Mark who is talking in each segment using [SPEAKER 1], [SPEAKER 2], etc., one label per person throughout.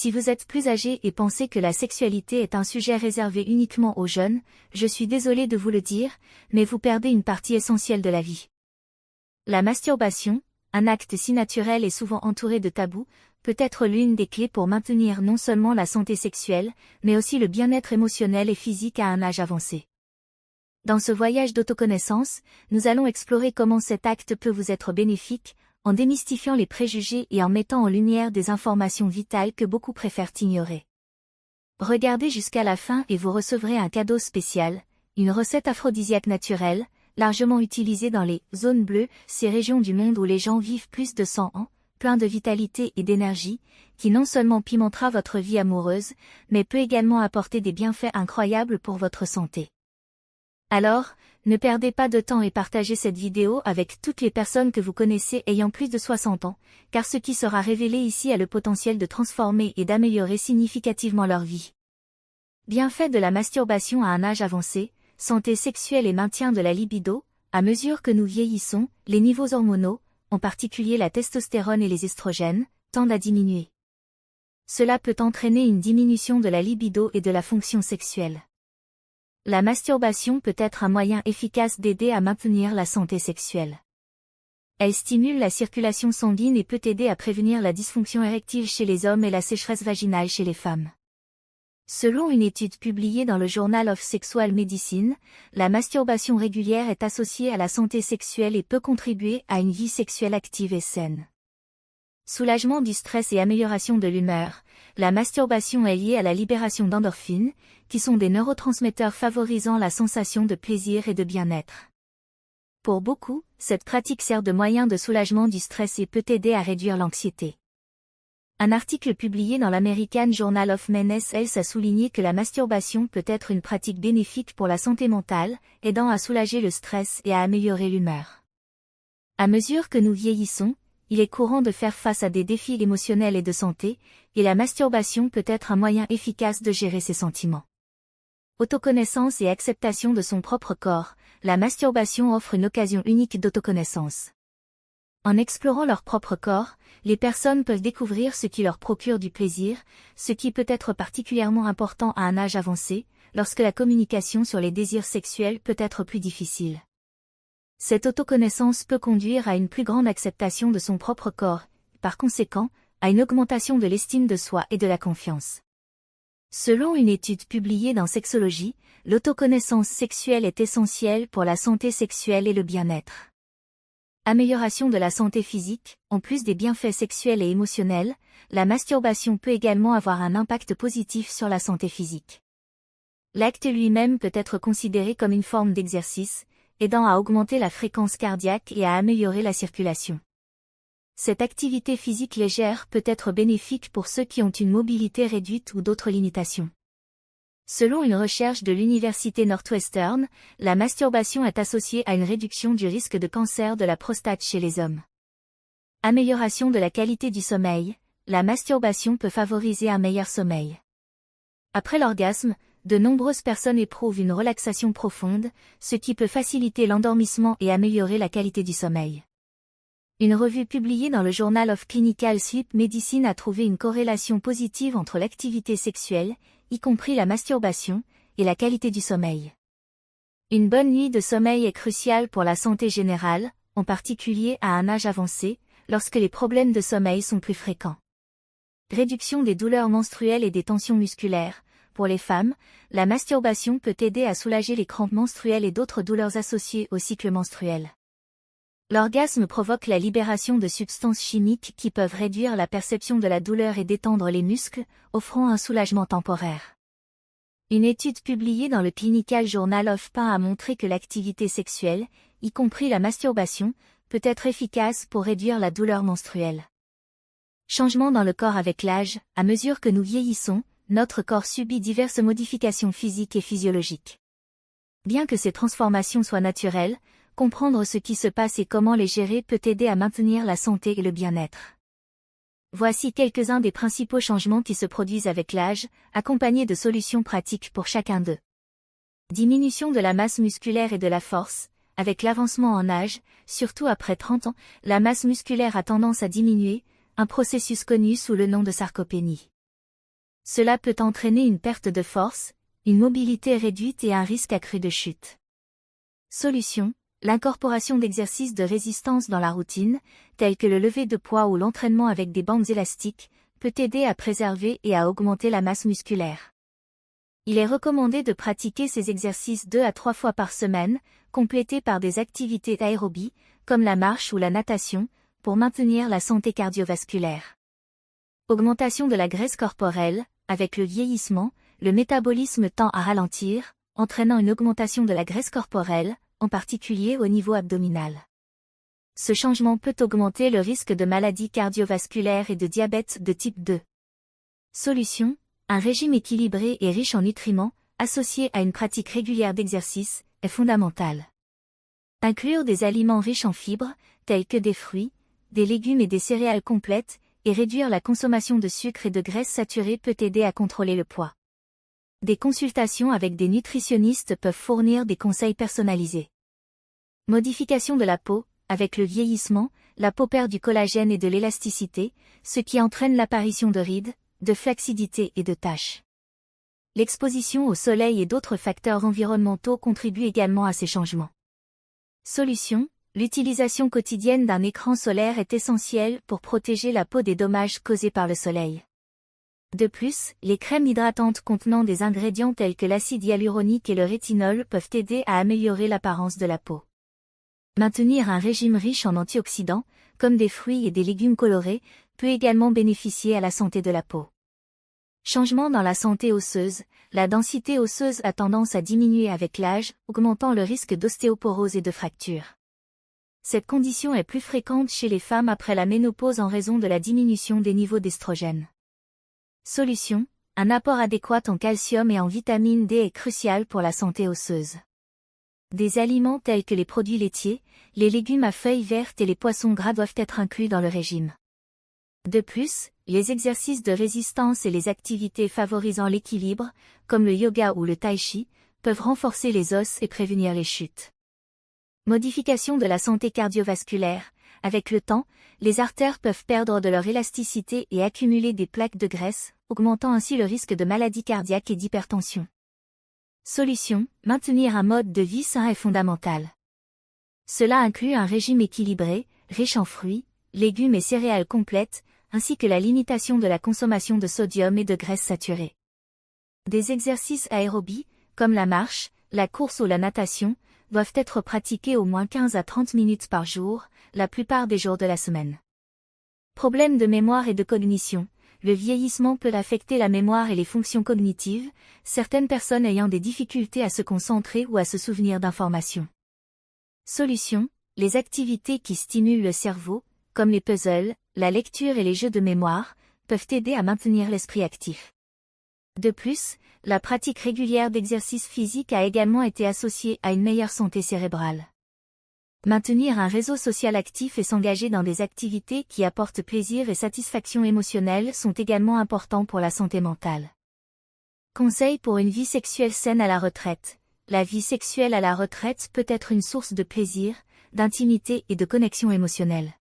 [SPEAKER 1] Si vous êtes plus âgé et pensez que la sexualité est un sujet réservé uniquement aux jeunes, je suis désolé de vous le dire, mais vous perdez une partie essentielle de la vie. La masturbation, un acte si naturel et souvent entouré de tabous, peut être l'une des clés pour maintenir non seulement la santé sexuelle, mais aussi le bien-être émotionnel et physique à un âge avancé. Dans ce voyage d'autoconnaissance, nous allons explorer comment cet acte peut vous être bénéfique, en démystifiant les préjugés et en mettant en lumière des informations vitales que beaucoup préfèrent ignorer. Regardez jusqu'à la fin et vous recevrez un cadeau spécial, une recette aphrodisiaque naturelle, largement utilisée dans les « zones bleues », ces régions du monde où les gens vivent plus de 100 ans, plein de vitalité et d'énergie, qui non seulement pimentera votre vie amoureuse, mais peut également apporter des bienfaits incroyables pour votre santé. Alors, ne perdez pas de temps et partagez cette vidéo avec toutes les personnes que vous connaissez ayant plus de 60 ans, car ce qui sera révélé ici a le potentiel de transformer et d'améliorer significativement leur vie. Bienfaits de la masturbation à un âge avancé, santé sexuelle et maintien de la libido. À mesure que nous vieillissons, les niveaux hormonaux, en particulier la testostérone et les estrogènes, tendent à diminuer. Cela peut entraîner une diminution de la libido et de la fonction sexuelle. La masturbation peut être un moyen efficace d'aider à maintenir la santé sexuelle. Elle stimule la circulation sanguine et peut aider à prévenir la dysfonction érectile chez les hommes et la sécheresse vaginale chez les femmes. Selon une étude publiée dans le Journal of Sexual Medicine, la masturbation régulière est associée à la santé sexuelle et peut contribuer à une vie sexuelle active et saine. Soulagement du stress et amélioration de l'humeur, la masturbation est liée à la libération d'endorphines, qui sont des neurotransmetteurs favorisant la sensation de plaisir et de bien-être. Pour beaucoup, cette pratique sert de moyen de soulagement du stress et peut aider à réduire l'anxiété. Un article publié dans l'American Journal of Men's Health a souligné que la masturbation peut être une pratique bénéfique pour la santé mentale, aidant à soulager le stress et à améliorer l'humeur. À mesure que nous vieillissons, il est courant de faire face à des défis émotionnels et de santé, et la masturbation peut être un moyen efficace de gérer ses sentiments. Autoconnaissance et acceptation de son propre corps, la masturbation offre une occasion unique d'autoconnaissance. En explorant leur propre corps, les personnes peuvent découvrir ce qui leur procure du plaisir, ce qui peut être particulièrement important à un âge avancé, lorsque la communication sur les désirs sexuels peut être plus difficile. Cette autoconnaissance peut conduire à une plus grande acceptation de son propre corps, par conséquent, à une augmentation de l'estime de soi et de la confiance. Selon une étude publiée dans Sexology, l'autoconnaissance sexuelle est essentielle pour la santé sexuelle et le bien-être. Amélioration de la santé physique, en plus des bienfaits sexuels et émotionnels, la masturbation peut également avoir un impact positif sur la santé physique. L'acte lui-même peut être considéré comme une forme d'exercice, aidant à augmenter la fréquence cardiaque et à améliorer la circulation. Cette activité physique légère peut être bénéfique pour ceux qui ont une mobilité réduite ou d'autres limitations. Selon une recherche de l'Université Northwestern, la masturbation est associée à une réduction du risque de cancer de la prostate chez les hommes. Amélioration de la qualité du sommeil, la masturbation peut favoriser un meilleur sommeil. Après l'orgasme, de nombreuses personnes éprouvent une relaxation profonde, ce qui peut faciliter l'endormissement et améliorer la qualité du sommeil. Une revue publiée dans le Journal of Clinical Sleep Medicine a trouvé une corrélation positive entre l'activité sexuelle, y compris la masturbation, et la qualité du sommeil. Une bonne nuit de sommeil est cruciale pour la santé générale, en particulier à un âge avancé, lorsque les problèmes de sommeil sont plus fréquents. Réduction des douleurs menstruelles et des tensions musculaires. Pour les femmes, la masturbation peut aider à soulager les crampes menstruelles et d'autres douleurs associées au cycle menstruel. L'orgasme provoque la libération de substances chimiques qui peuvent réduire la perception de la douleur et détendre les muscles, offrant un soulagement temporaire. Une étude publiée dans le Clinical Journal of Pain a montré que l'activité sexuelle, y compris la masturbation, peut être efficace pour réduire la douleur menstruelle. Changement dans le corps avec l'âge, à mesure que nous vieillissons, notre corps subit diverses modifications physiques et physiologiques. Bien que ces transformations soient naturelles, comprendre ce qui se passe et comment les gérer peut aider à maintenir la santé et le bien-être. Voici quelques-uns des principaux changements qui se produisent avec l'âge, accompagnés de solutions pratiques pour chacun d'eux. Diminution de la masse musculaire et de la force. Avec l'avancement en âge, surtout après 30 ans, la masse musculaire a tendance à diminuer, un processus connu sous le nom de sarcopénie. Cela peut entraîner une perte de force, une mobilité réduite et un risque accru de chute. Solution: l'incorporation d'exercices de résistance dans la routine, tels que le lever de poids ou l'entraînement avec des bandes élastiques, peut aider à préserver et à augmenter la masse musculaire. Il est recommandé de pratiquer ces exercices 2 à 3 fois par semaine, complétés par des activités aérobies, comme la marche ou la natation, pour maintenir la santé cardiovasculaire. Augmentation de la graisse corporelle: avec le vieillissement, le métabolisme tend à ralentir, entraînant une augmentation de la graisse corporelle, en particulier au niveau abdominal. Ce changement peut augmenter le risque de maladies cardiovasculaires et de diabète de type 2. Solution: un régime équilibré et riche en nutriments, associé à une pratique régulière d'exercice, est fondamental. Inclure des aliments riches en fibres, tels que des fruits, des légumes et des céréales complètes, et réduire la consommation de sucre et de graisses saturées peut aider à contrôler le poids. Des consultations avec des nutritionnistes peuvent fournir des conseils personnalisés. Modification de la peau: avec le vieillissement, la peau perd du collagène et de l'élasticité, ce qui entraîne l'apparition de rides, de flacidité et de taches. L'exposition au soleil et d'autres facteurs environnementaux contribuent également à ces changements. Solution: l'utilisation quotidienne d'un écran solaire est essentielle pour protéger la peau des dommages causés par le soleil. De plus, les crèmes hydratantes contenant des ingrédients tels que l'acide hyaluronique et le rétinol peuvent aider à améliorer l'apparence de la peau. Maintenir un régime riche en antioxydants, comme des fruits et des légumes colorés, peut également bénéficier à la santé de la peau. Changement dans la santé osseuse: la densité osseuse a tendance à diminuer avec l'âge, augmentant le risque d'ostéoporose et de fractures. Cette condition est plus fréquente chez les femmes après la ménopause en raison de la diminution des niveaux d'estrogène. Solution: un apport adéquat en calcium et en vitamine D est crucial pour la santé osseuse. Des aliments tels que les produits laitiers, les légumes à feuilles vertes et les poissons gras doivent être inclus dans le régime. De plus, les exercices de résistance et les activités favorisant l'équilibre, comme le yoga ou le tai chi, peuvent renforcer les os et prévenir les chutes. Modification de la santé cardiovasculaire: avec le temps, les artères peuvent perdre de leur élasticité et accumuler des plaques de graisse, augmentant ainsi le risque de maladies cardiaques et d'hypertension. Solution: maintenir un mode de vie sain est fondamental. Cela inclut un régime équilibré, riche en fruits, légumes et céréales complètes, ainsi que la limitation de la consommation de sodium et de graisses saturées. Des exercices aérobies, comme la marche, la course ou la natation, doivent être pratiqués au moins 15 à 30 minutes par jour, la plupart des jours de la semaine. Problèmes de mémoire et de cognition: le vieillissement peut affecter la mémoire et les fonctions cognitives, certaines personnes ayant des difficultés à se concentrer ou à se souvenir d'informations. Solution: les activités qui stimulent le cerveau, comme les puzzles, la lecture et les jeux de mémoire, peuvent aider à maintenir l'esprit actif. De plus, la pratique régulière d'exercices physiques a également été associée à une meilleure santé cérébrale. Maintenir un réseau social actif et s'engager dans des activités qui apportent plaisir et satisfaction émotionnelle sont également importants pour la santé mentale. Conseils pour une vie sexuelle saine à la retraite: la vie sexuelle à la retraite peut être une source de plaisir, d'intimité et de connexion émotionnelle.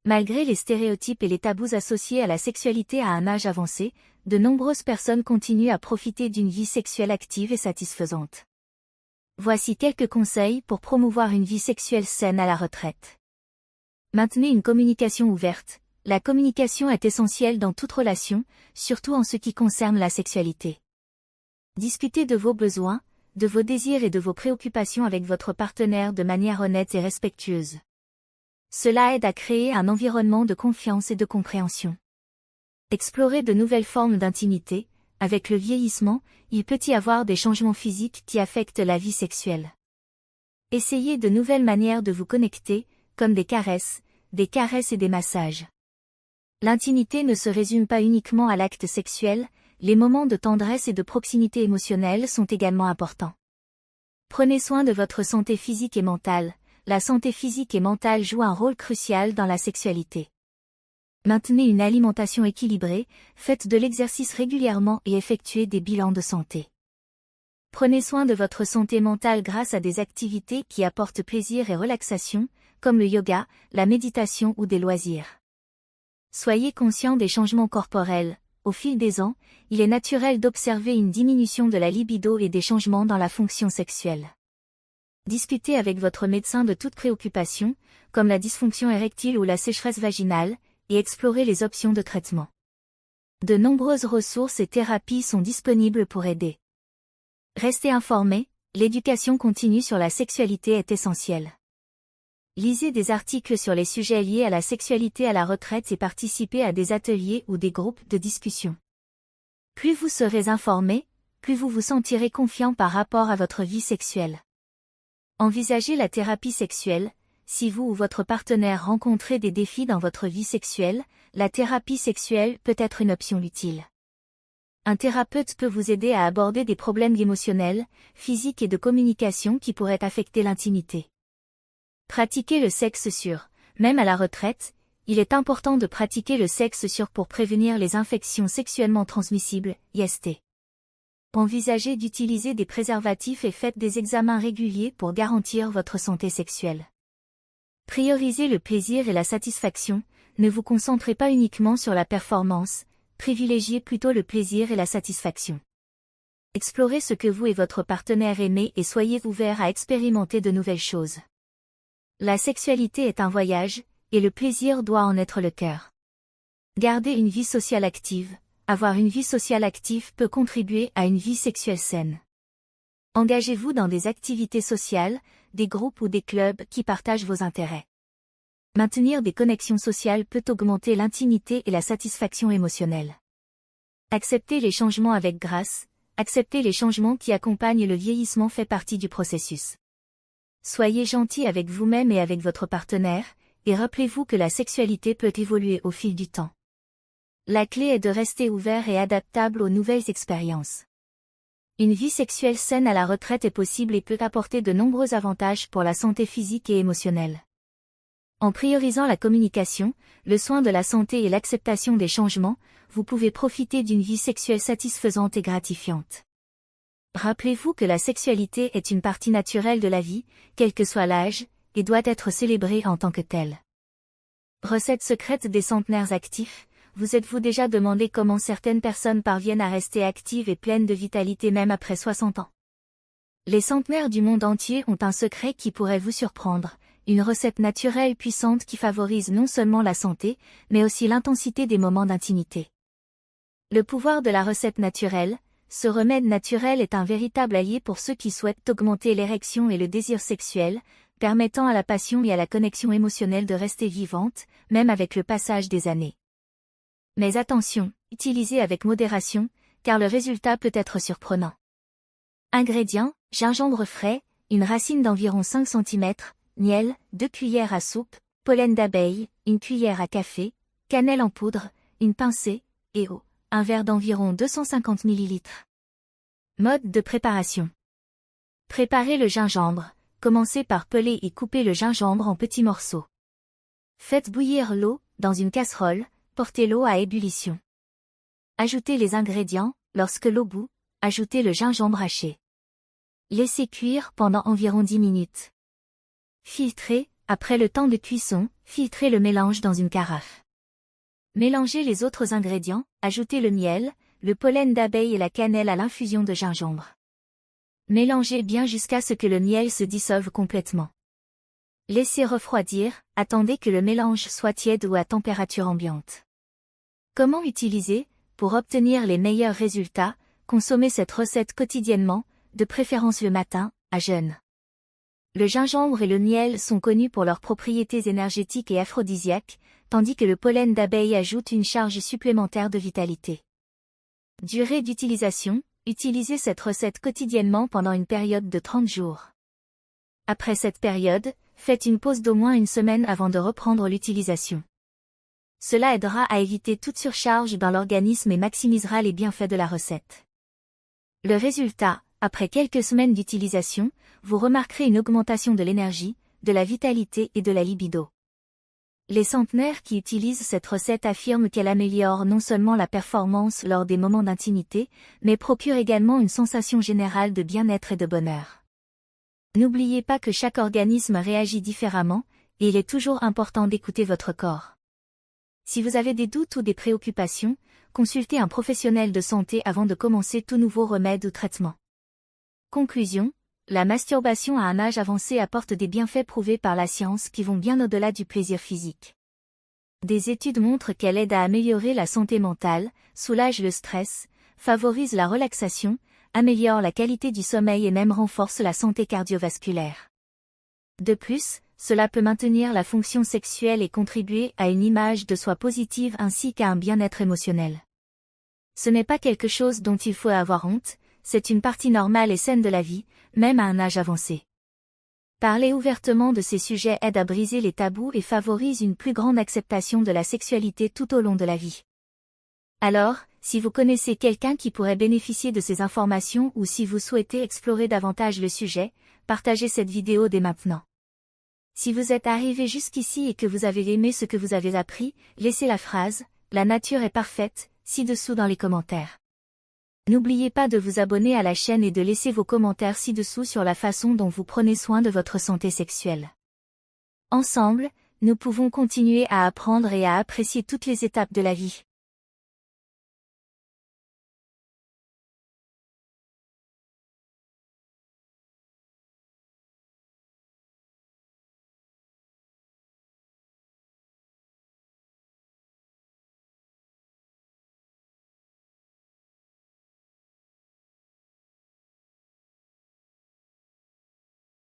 [SPEAKER 1] Malgré les stéréotypes et les tabous associés à la sexualité à un âge avancé, de nombreuses personnes continuent à profiter d'une vie sexuelle active et satisfaisante. Voici quelques conseils pour promouvoir une vie sexuelle saine à la retraite. Maintenez une communication ouverte. La communication est essentielle dans toute relation, surtout en ce qui concerne la sexualité. Discutez de vos besoins, de vos désirs et de vos préoccupations avec votre partenaire de manière honnête et respectueuse. Cela aide à créer un environnement de confiance et de compréhension. Explorez de nouvelles formes d'intimité. Avec le vieillissement, il peut y avoir des changements physiques qui affectent la vie sexuelle. Essayez de nouvelles manières de vous connecter, comme des caresses et des massages. L'intimité ne se résume pas uniquement à l'acte sexuel, les moments de tendresse et de proximité émotionnelle sont également importants. Prenez soin de votre santé physique et mentale. La santé physique et mentale joue un rôle crucial dans la sexualité. Maintenez une alimentation équilibrée, faites de l'exercice régulièrement et effectuez des bilans de santé. Prenez soin de votre santé mentale grâce à des activités qui apportent plaisir et relaxation, comme le yoga, la méditation ou des loisirs. Soyez conscient des changements corporels. au fil des ans, il est naturel d'observer une diminution de la libido et des changements dans la fonction sexuelle. Discutez avec votre médecin de toute préoccupation, comme la dysfonction érectile ou la sécheresse vaginale, et explorez les options de traitement. De nombreuses ressources et thérapies sont disponibles pour aider. Restez informés, l'éducation continue sur la sexualité est essentielle. Lisez des articles sur les sujets liés à la sexualité à la retraite et participez à des ateliers ou des groupes de discussion. Plus vous serez informé, plus vous vous sentirez confiant par rapport à votre vie sexuelle. Envisagez la thérapie sexuelle. Si vous ou votre partenaire rencontrez des défis dans votre vie sexuelle, la thérapie sexuelle peut être une option utile. Un thérapeute peut vous aider à aborder des problèmes émotionnels, physiques et de communication qui pourraient affecter l'intimité. Pratiquez le sexe sûr. Même à la retraite, il est important de pratiquer le sexe sûr pour prévenir les infections sexuellement transmissibles, IST. Envisagez d'utiliser des préservatifs et faites des examens réguliers pour garantir votre santé sexuelle. Priorisez le plaisir et la satisfaction, ne vous concentrez pas uniquement sur la performance, privilégiez plutôt le plaisir et la satisfaction. Explorez ce que vous et votre partenaire aimez et soyez ouverts à expérimenter de nouvelles choses. La sexualité est un voyage, et le plaisir doit en être le cœur. Gardez une vie sociale active. Avoir une vie sociale active peut contribuer à une vie sexuelle saine. Engagez-vous dans des activités sociales, des groupes ou des clubs qui partagent vos intérêts. Maintenir des connexions sociales peut augmenter l'intimité et la satisfaction émotionnelle. Accepter les changements avec grâce. Accepter les changements qui accompagnent le vieillissement fait partie du processus. Soyez gentil avec vous-même et avec votre partenaire, et rappelez-vous que la sexualité peut évoluer au fil du temps. La clé est de rester ouvert et adaptable aux nouvelles expériences. Une vie sexuelle saine à la retraite est possible et peut apporter de nombreux avantages pour la santé physique et émotionnelle. En priorisant la communication, le soin de la santé et l'acceptation des changements, vous pouvez profiter d'une vie sexuelle satisfaisante et gratifiante. Rappelez-vous que la sexualité est une partie naturelle de la vie, quel que soit l'âge, et doit être célébrée en tant que telle. Recette secrète des centenaires actifs. Vous êtes-vous déjà demandé comment certaines personnes parviennent à rester actives et pleines de vitalité même après 60 ans? Les centenaires du monde entier ont un secret qui pourrait vous surprendre, une recette naturelle puissante qui favorise non seulement la santé, mais aussi l'intensité des moments d'intimité. Le pouvoir de la recette naturelle. Ce remède naturel est un véritable allié pour ceux qui souhaitent augmenter l'érection et le désir sexuel, permettant à la passion et à la connexion émotionnelle de rester vivante, même avec le passage des années. Mais attention, utilisez avec modération, car le résultat peut être surprenant. Ingrédients, gingembre frais, une racine d'environ 5 cm, miel, 2 cuillères à soupe, pollen d'abeille, 1 cuillère à café, cannelle en poudre, une pincée, et eau. Un verre d'environ 250 ml. Mode de préparation. Préparez le gingembre. Commencez par peler et couper le gingembre en petits morceaux. Faites bouillir l'eau, dans une casserole, portez l'eau à ébullition. Ajoutez les ingrédients, lorsque l'eau bout, ajoutez le gingembre haché. Laissez cuire pendant environ 10 minutes. Filtrez, après le temps de cuisson, filtrez le mélange dans une carafe. Mélangez les autres ingrédients, ajoutez le miel, le pollen d'abeille et la cannelle à l'infusion de gingembre. Mélangez bien jusqu'à ce que le miel se dissolve complètement. Laissez refroidir, attendez que le mélange soit tiède ou à température ambiante. Comment utiliser? Pour obtenir les meilleurs résultats, consommez cette recette quotidiennement, de préférence le matin, à jeûne. Le gingembre et le miel sont connus pour leurs propriétés énergétiques et aphrodisiaques, tandis que le pollen d'abeille ajoute une charge supplémentaire de vitalité. Durée d'utilisation, utilisez cette recette quotidiennement pendant une période de 30 jours. Après cette période, faites une pause d'au moins une semaine avant de reprendre l'utilisation. Cela aidera à éviter toute surcharge dans l'organisme et maximisera les bienfaits de la recette. Le résultat, après quelques semaines d'utilisation, vous remarquerez une augmentation de l'énergie, de la vitalité et de la libido. Les centenaires qui utilisent cette recette affirment qu'elle améliore non seulement la performance lors des moments d'intimité, mais procure également une sensation générale de bien-être et de bonheur. N'oubliez pas que chaque organisme réagit différemment, et il est toujours important d'écouter votre corps. Si vous avez des doutes ou des préoccupations, consultez un professionnel de santé avant de commencer tout nouveau remède ou traitement. Conclusion, la masturbation à un âge avancé apporte des bienfaits prouvés par la science qui vont bien au-delà du plaisir physique. Des études montrent qu'elle aide à améliorer la santé mentale, soulage le stress, favorise la relaxation, améliore la qualité du sommeil et même renforce la santé cardiovasculaire. De plus, cela peut maintenir la fonction sexuelle et contribuer à une image de soi positive ainsi qu'à un bien-être émotionnel. Ce n'est pas quelque chose dont il faut avoir honte, c'est une partie normale et saine de la vie, même à un âge avancé. Parler ouvertement de ces sujets aide à briser les tabous et favorise une plus grande acceptation de la sexualité tout au long de la vie. Alors, si vous connaissez quelqu'un qui pourrait bénéficier de ces informations ou si vous souhaitez explorer davantage le sujet, partagez cette vidéo dès maintenant. Si vous êtes arrivé jusqu'ici et que vous avez aimé ce que vous avez appris, laissez la phrase « La nature est parfaite » ci-dessous dans les commentaires. N'oubliez pas de vous abonner à la chaîne et de laisser vos commentaires ci-dessous sur la façon dont vous prenez soin de votre santé sexuelle. Ensemble, nous pouvons continuer à apprendre et à apprécier toutes les étapes de la vie.